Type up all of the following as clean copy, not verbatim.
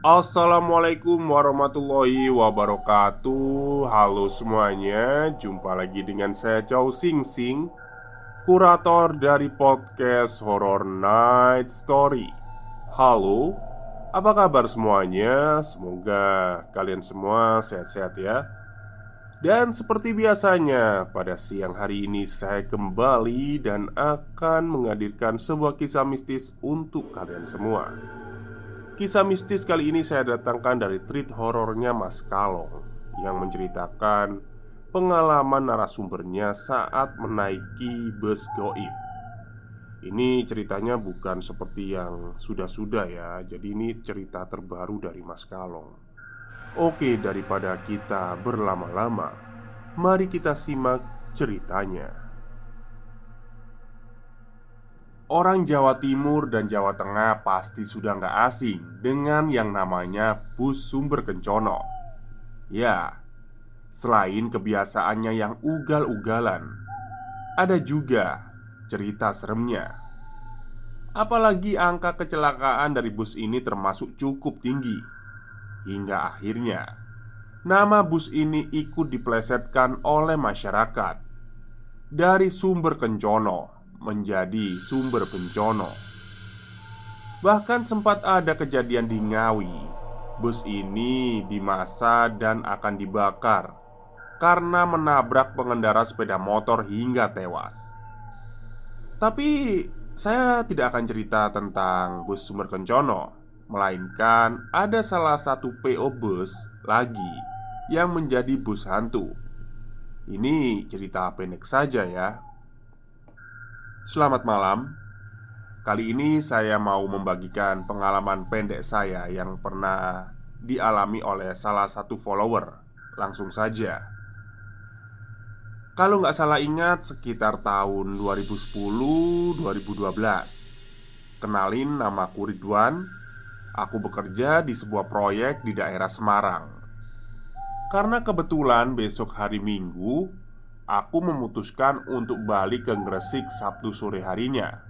Assalamualaikum warahmatullahi wabarakatuh. Halo semuanya, jumpa lagi dengan saya Chow Sing Sing, kurator dari podcast Horror Night Story. Halo, apa kabar semuanya? Semoga kalian semua sehat-sehat ya. Dan seperti biasanya, pada siang hari ini saya kembali dan akan menghadirkan sebuah kisah mistis untuk kalian semua. Kisah mistis kali ini saya datangkan dari treat horornya Mas Kalong, yang menceritakan pengalaman narasumbernya saat menaiki bus goib. Ini ceritanya bukan seperti yang sudah-sudah ya. Jadi ini cerita terbaru dari Mas Kalong. Oke, daripada kita berlama-lama, mari kita simak ceritanya. Orang Jawa Timur dan Jawa Tengah pasti sudah nggak asing dengan yang namanya bus sumber kencono. Ya, selain kebiasaannya yang ugal-ugalan, ada juga cerita seremnya. Apalagi angka kecelakaan dari bus ini termasuk cukup tinggi. Hingga akhirnya nama bus ini ikut diplesetkan oleh masyarakat dari sumber kencono menjadi sumber bencono. Bahkan sempat ada kejadian di Ngawi. Bus ini dimasak dan akan dibakar karena menabrak pengendara sepeda motor hingga tewas. Tapi saya tidak akan cerita tentang bus sumber kencono, melainkan ada salah satu PO bus lagi yang menjadi bus hantu. Ini cerita pendek saja ya. Selamat malam. Kali ini saya mau membagikan pengalaman pendek saya yang pernah dialami oleh salah satu follower. Langsung saja. Kalau nggak salah ingat sekitar tahun 2010-2012. Kenalin, namaku Ridwan. Aku bekerja di sebuah proyek di daerah Semarang. Karena kebetulan besok hari Minggu, aku memutuskan untuk balik ke Gresik Sabtu sore harinya.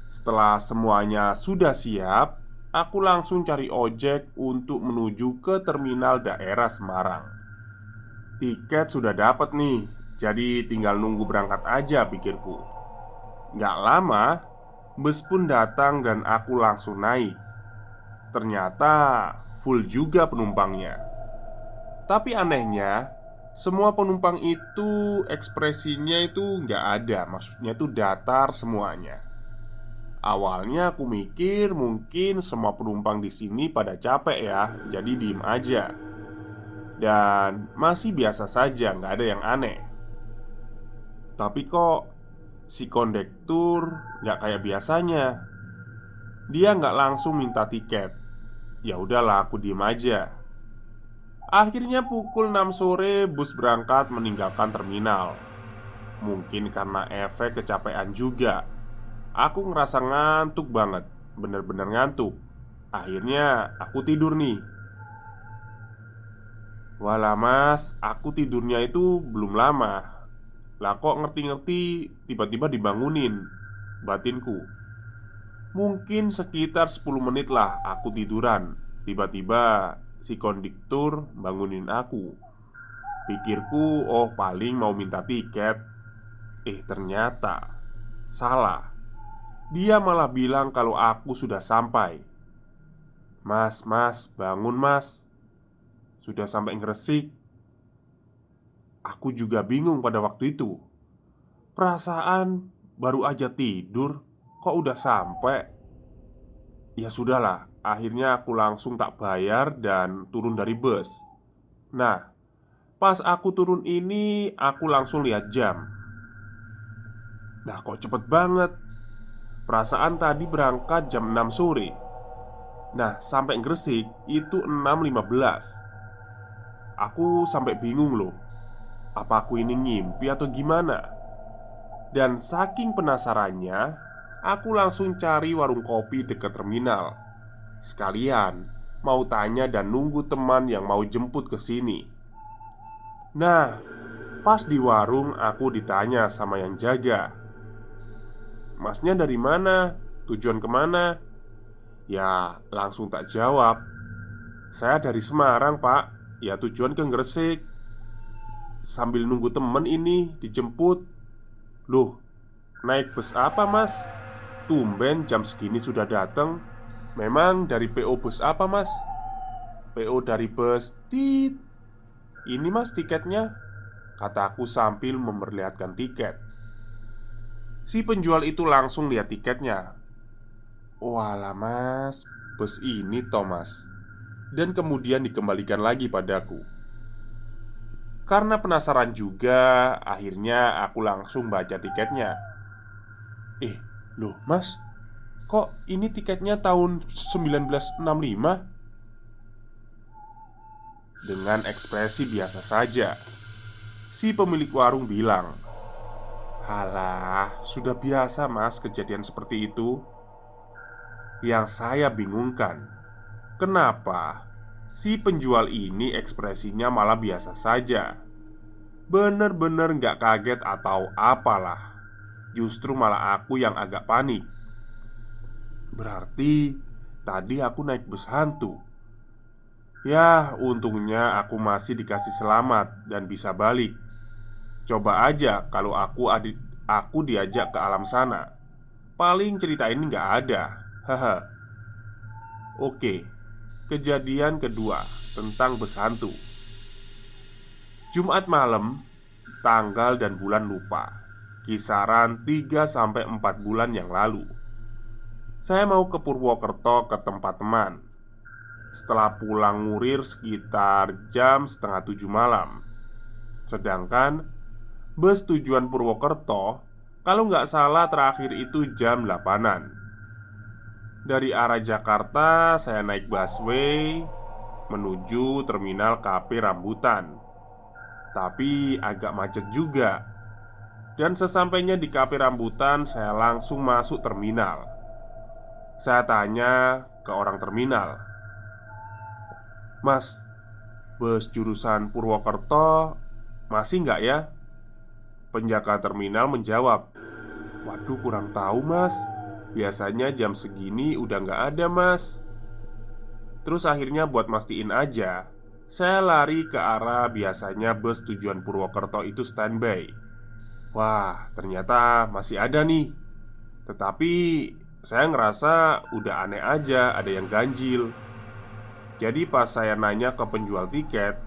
Setelah semuanya sudah siap, aku langsung cari ojek untuk menuju ke terminal daerah Semarang. Tiket sudah dapat nih, jadi tinggal nunggu berangkat aja pikirku. Gak lama, bus pun datang dan aku langsung naik. Ternyata full juga penumpangnya. Tapi anehnya, semua penumpang itu ekspresinya itu nggak ada. Maksudnya itu datar semuanya. Awalnya aku mikir mungkin semua penumpang di sini pada capek ya, jadi diem aja. Dan masih biasa saja, nggak ada yang aneh. Tapi kok si kondektur nggak kayak biasanya. Dia nggak langsung minta tiket. Ya udahlah, aku diem aja. Akhirnya pukul 6 sore bus berangkat meninggalkan terminal. Mungkin karena efek kecapean juga. Aku ngerasa ngantuk banget. Bener-bener ngantuk. Akhirnya aku tidur nih. Walah mas, aku tidurnya itu belum lama. Lah kok ngerti-ngerti tiba-tiba dibangunin batinku. Mungkin sekitar 10 menit lah aku tiduran. Tiba-tiba si kondektur bangunin aku. Pikirku, oh paling mau minta tiket. Ternyata salah. Dia malah bilang kalau aku sudah sampai. Mas, mas, bangun mas. Sudah sampai Gresik. Aku juga bingung pada waktu itu. Perasaan baru aja tidur, kok udah sampai? Ya sudahlah, akhirnya aku langsung tak bayar dan turun dari bus. Nah, pas aku turun ini, aku langsung lihat jam. Nah, kok cepet banget. Perasaan tadi berangkat jam 6 sore. Nah, sampai Gresik itu 6.15. Aku sampai bingung loh. Apa aku ini ngimpi atau gimana? Dan saking penasarannya, aku langsung cari warung kopi dekat terminal. Sekalian mau tanya dan nunggu teman yang mau jemput ke sini. Nah, pas di warung aku ditanya sama yang jaga, "Masnya dari mana? Tujuan kemana?" Ya, langsung tak jawab, "Saya dari Semarang, Pak. Ya, tujuan ke Gresik. Sambil nunggu temen ini dijemput." "Loh, naik bus apa, Mas? Tumben jam segini sudah datang. Memang dari PO bus apa, Mas?" "PO dari bus Tit. Ini, Mas, tiketnya," kataku sambil memperlihatkan tiket. Si penjual itu langsung lihat tiketnya. "Walah, Mas, bus ini, Thomas." Dan kemudian dikembalikan lagi padaku. Karena penasaran juga, akhirnya aku langsung baca tiketnya. Loh, Mas, kok ini tiketnya tahun 1965?" Dengan ekspresi biasa saja, si pemilik warung bilang, "Halah, sudah biasa, Mas, kejadian seperti itu." Yang saya bingungkan, kenapa si penjual ini ekspresinya malah biasa saja. Bener-bener nggak kaget atau apalah. Justru malah aku yang agak panik. Berarti tadi aku naik bus hantu. Ya, untungnya aku masih dikasih selamat dan bisa balik. Coba aja kalau aku diajak ke alam sana. Paling cerita ini nggak ada. Haha. Oke, kejadian kedua tentang bus hantu. Jumat malam, tanggal dan bulan lupa. Kisaran 3 sampai 4 bulan yang lalu. Saya mau ke Purwokerto ke tempat teman. Setelah pulang ngurir sekitar jam setengah 7 malam. Sedangkan bus tujuan Purwokerto, kalau nggak salah terakhir itu jam 8-an. Dari arah Jakarta saya naik busway menuju terminal KP Rambutan. Tapi agak macet juga. Dan sesampainya di KP Rambutan, saya langsung masuk terminal. Saya tanya ke orang terminal, "Mas, bus jurusan Purwokerto masih nggak ya?" Penjaga terminal menjawab, "Waduh, kurang tahu, Mas. Biasanya jam segini udah nggak ada, Mas." Terus akhirnya buat mastiin aja, saya lari ke arah biasanya bus tujuan Purwokerto itu standby. Wah, ternyata masih ada nih. Tetapi saya ngerasa udah aneh aja, ada yang ganjil. Jadi pas saya nanya ke penjual tiket,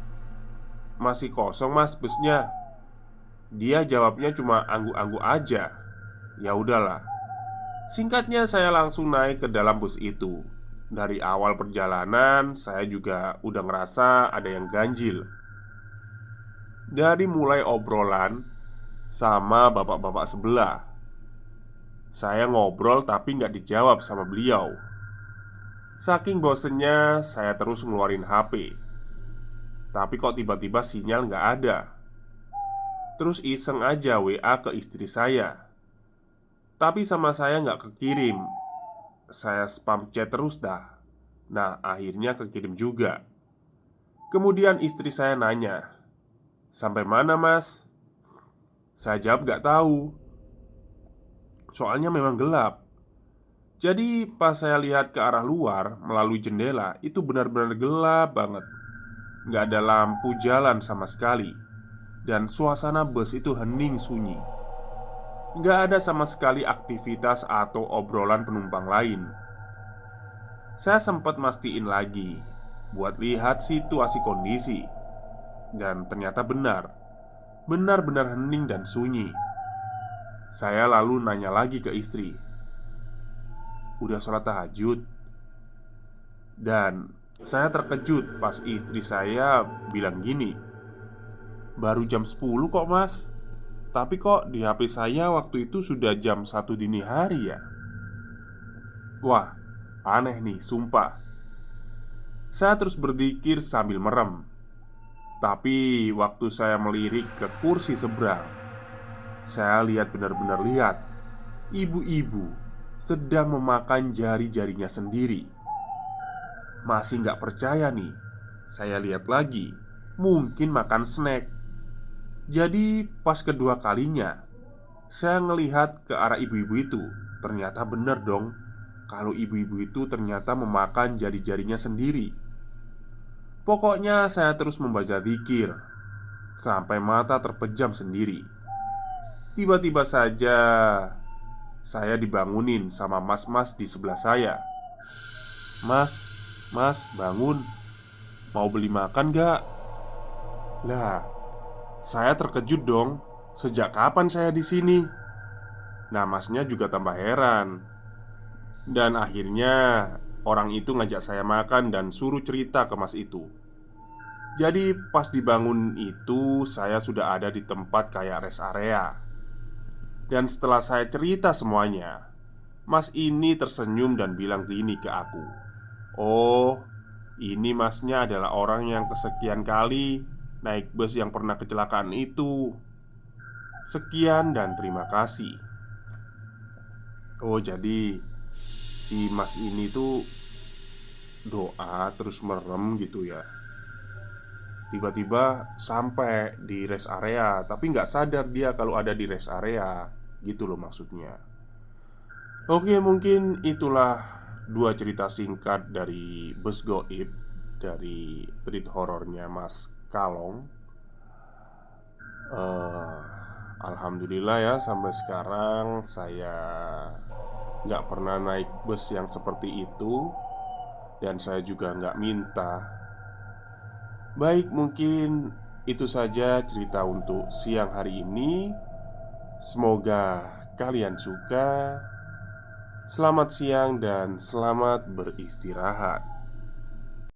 "Masih kosong, Mas, busnya?" Dia jawabnya cuma angguk-angguk aja. Ya udahlah. Singkatnya saya langsung naik ke dalam bus itu. Dari awal perjalanan saya juga udah ngerasa ada yang ganjil. Dari mulai obrolan sama bapak-bapak sebelah. Saya ngobrol tapi nggak dijawab sama beliau. Saking bosennya saya terus ngeluarin HP. Tapi kok tiba-tiba sinyal nggak ada. Terus iseng aja WA ke istri saya. Tapi sama saya nggak kekirim. Saya spam chat terus dah. Nah, akhirnya kekirim juga. Kemudian istri saya nanya, "Sampai mana, Mas?" Saya jawab gak tahu. Soalnya memang gelap. Jadi pas saya lihat ke arah luar melalui jendela, itu benar-benar gelap banget. Gak ada lampu jalan sama sekali. Dan suasana bus itu hening sunyi. Gak ada sama sekali aktivitas atau obrolan penumpang lain. Saya sempat mastiin lagi buat lihat situasi kondisi. Dan ternyata benar. Benar-benar hening dan sunyi. Saya lalu nanya lagi ke istri, "Udah sholat tahajud?" Dan saya terkejut pas istri saya bilang gini, "Baru jam 10 kok, Mas. Tapi kok di HP saya waktu itu sudah jam 1 dini hari ya?" Wah, aneh nih, sumpah. Saya terus berzikir sambil merem. Tapi waktu saya melirik ke kursi seberang, saya benar-benar lihat ibu-ibu sedang memakan jari-jarinya sendiri. Masih nggak percaya nih, saya lihat lagi, mungkin makan snack. Jadi pas kedua kalinya saya ngelihat ke arah ibu-ibu itu, ternyata bener dong, kalau ibu-ibu itu ternyata memakan jari-jarinya sendiri. Pokoknya saya terus membaca zikir sampai mata terpejam sendiri. Tiba-tiba saja saya dibangunin sama mas-mas di sebelah saya. "Mas, mas, bangun. Mau beli makan gak?" Lah, saya terkejut dong. Sejak kapan saya di sini? Nah, masnya juga tambah heran. Dan akhirnya orang itu ngajak saya makan dan suruh cerita ke mas itu. Jadi pas dibangun itu saya sudah ada di tempat kayak rest area. Dan setelah saya cerita semuanya, mas ini tersenyum dan bilang gini ke aku, "Oh, ini masnya adalah orang yang kesekian kali naik bus yang pernah kecelakaan itu. Sekian dan terima kasih." Oh, jadi si mas ini tuh doa terus merem gitu ya. Tiba-tiba sampai di rest area, tapi nggak sadar dia kalau ada di rest area. Gitu loh maksudnya. Oke, mungkin itulah dua cerita singkat dari Bus Goib, dari treat horornya Mas Kalong. eh Alhamdulillah ya, sampai sekarang saya nggak pernah naik bus yang seperti itu. Dan saya juga nggak minta. Baik, mungkin itu saja cerita untuk siang hari ini. Semoga kalian suka. Selamat siang dan selamat beristirahat.